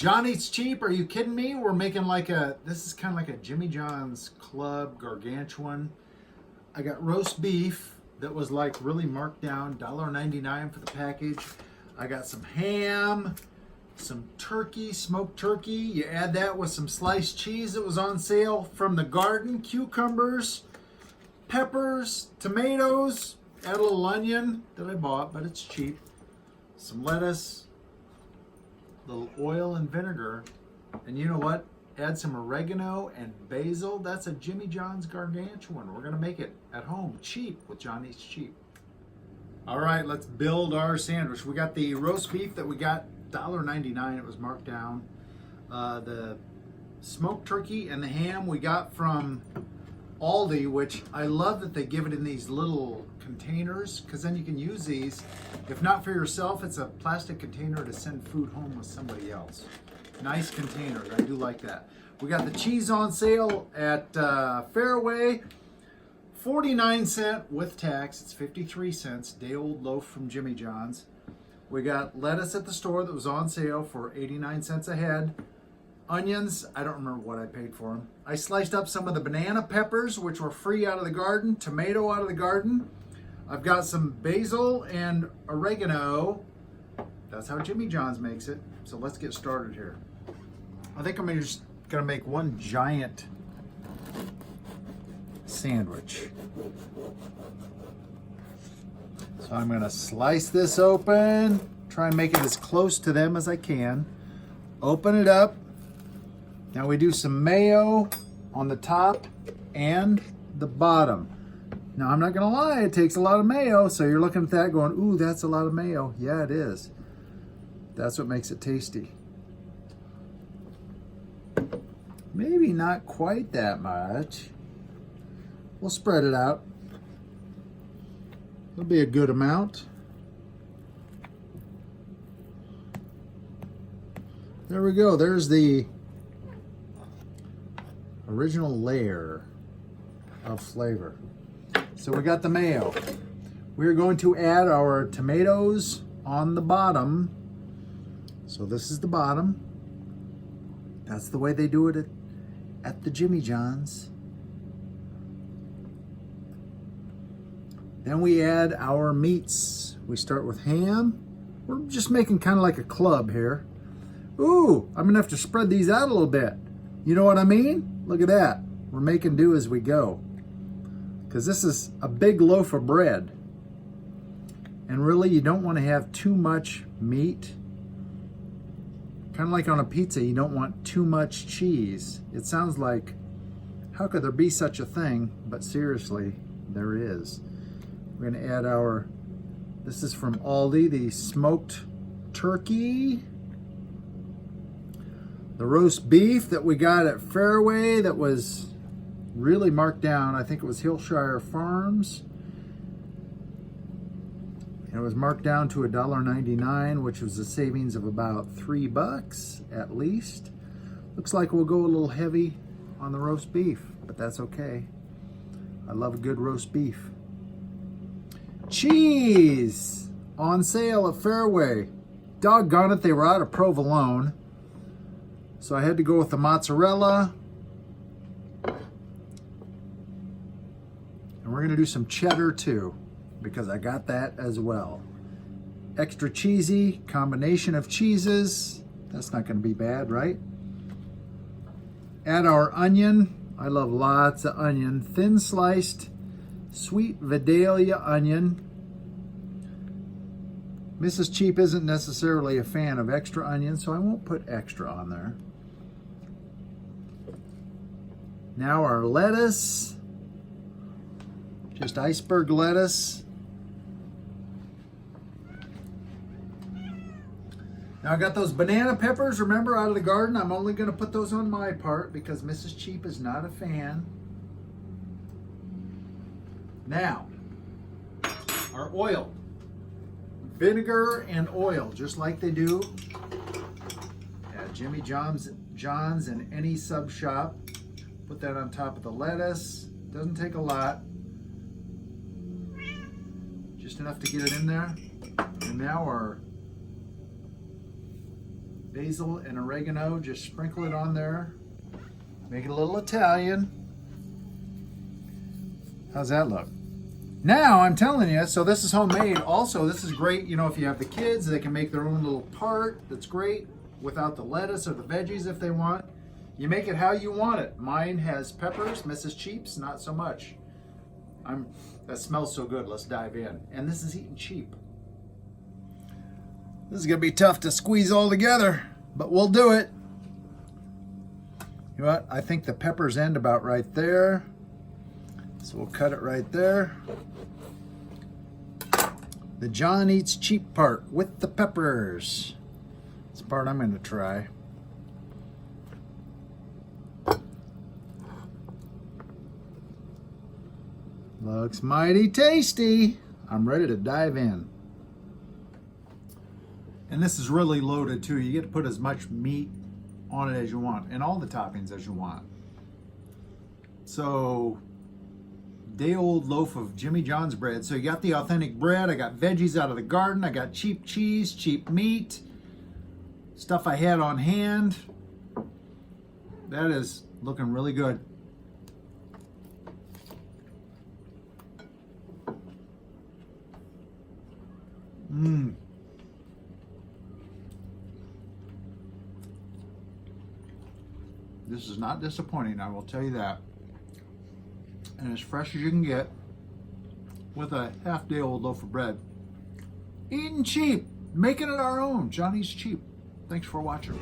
Johnny's cheap. Are you kidding me? We're making like this is kind of like a Jimmy John's Club gargantuan. I got roast beef that was like really marked down, $1.99 for the package. I got some ham, some turkey, smoked turkey. You add that with some sliced cheese that was on sale from the garden, cucumbers, peppers, tomatoes, add a little onion that I bought, but it's cheap. Some lettuce, little oil and vinegar, and you know what? Add some oregano and basil. That's a Jimmy John's gargantuan. We're gonna make it at home, cheap, with Johnny's Cheap. All right, let's build our sandwich. We got the roast beef that we got $1.99. It was marked down. The smoked turkey and the ham we got from Aldi, which I love that they give it in these little containers, because then you can use these. If not for yourself, it's a plastic container to send food home with somebody else. Nice containers. I do like that. We got the cheese on sale at Fairway. 49 cents with tax. It's 53 cents. Day old loaf from Jimmy John's. We got lettuce at the store that was on sale for 89 cents a head. Onions, I don't remember what I paid for them. I sliced up some of the banana peppers, which were free out of the garden. Tomato out of the garden. I've got some basil and oregano. That's how Jimmy John's makes it. So let's get started here. I think I'm just gonna make one giant sandwich. So I'm gonna slice this open, try and make it as close to them as I can. Open it up. Now we do some mayo on the top and the bottom. Now I'm not gonna lie, it takes a lot of mayo, so you're looking at that going, ooh, that's a lot of mayo. Yeah, it is. That's what makes it tasty. Maybe not quite that much. We'll spread it out. It'll be a good amount. There we go. There's the original layer of flavor. So we got the mayo. We're going to add our tomatoes on the bottom. So this is the bottom. That's the way they do it at the Jimmy John's. Then we add our meats. We start with ham. We're just making kind of like a club here. Ooh, I'm gonna have to spread these out a little bit. You know what I mean? Look at that. We're making do as we go. Because this is a big loaf of bread. And really, you don't want to have too much meat. Kind of like on a pizza, you don't want too much cheese. It sounds like, how could there be such a thing? But seriously, there is. We're gonna add our, this is from Aldi, the smoked turkey. The roast beef that we got at Fairway that was really marked down. I think it was Hillshire Farms. And it was marked down to $1.99, which was a savings of about $3 at least. Looks like we'll go a little heavy on the roast beef, but that's okay. I love a good roast beef. Cheese on sale at Fairway. Doggone it, they were out of provolone. So I had to go with the mozzarella. And we're gonna do some cheddar too, because I got that as well. Extra cheesy, combination of cheeses. That's not gonna be bad, right? Add our onion. I love lots of onion. Thin sliced, sweet Vidalia onion. Mrs. Cheap isn't necessarily a fan of extra onion, so I won't put extra on there. Now our lettuce, just iceberg lettuce. Now I got those banana peppers, remember, out of the garden. I'm only gonna put those on my part because Mrs. Cheap is not a fan. Now, our oil. Vinegar and oil, just like they do at Jimmy John's and any sub shop. Put that on top of the lettuce. Doesn't take a lot. Just enough to get it in there. And now our Basil and oregano, just sprinkle it on there. Make it a little Italian. How's that look? Now, I'm telling you, so this is homemade. Also, this is great, you know, if you have the kids, they can make their own little part. That's great without the lettuce or the veggies if they want. You make it how you want it. Mine has peppers, Mrs. Cheap's, not so much. That smells so good. Let's dive in. And this is eating cheap. This is going to be tough to squeeze all together, but we'll do it. You know what? I think the peppers end about right there. So we'll cut it right there. The John Eats Cheap part with the peppers. That's the part I'm going to try. Looks mighty tasty. I'm ready to dive in. And this is really loaded too. You get to put as much meat on it as you want and all the toppings as you want. So, day-old loaf of Jimmy John's bread. So you got the authentic bread. I got veggies out of the garden. I got cheap cheese, cheap meat, stuff I had on hand. That is looking really good. Mmm. This is not disappointing, I will tell you that. And as fresh as you can get with a half-day-old loaf of bread. Eating cheap, making it our own. John Eats Cheap. Thanks for watching.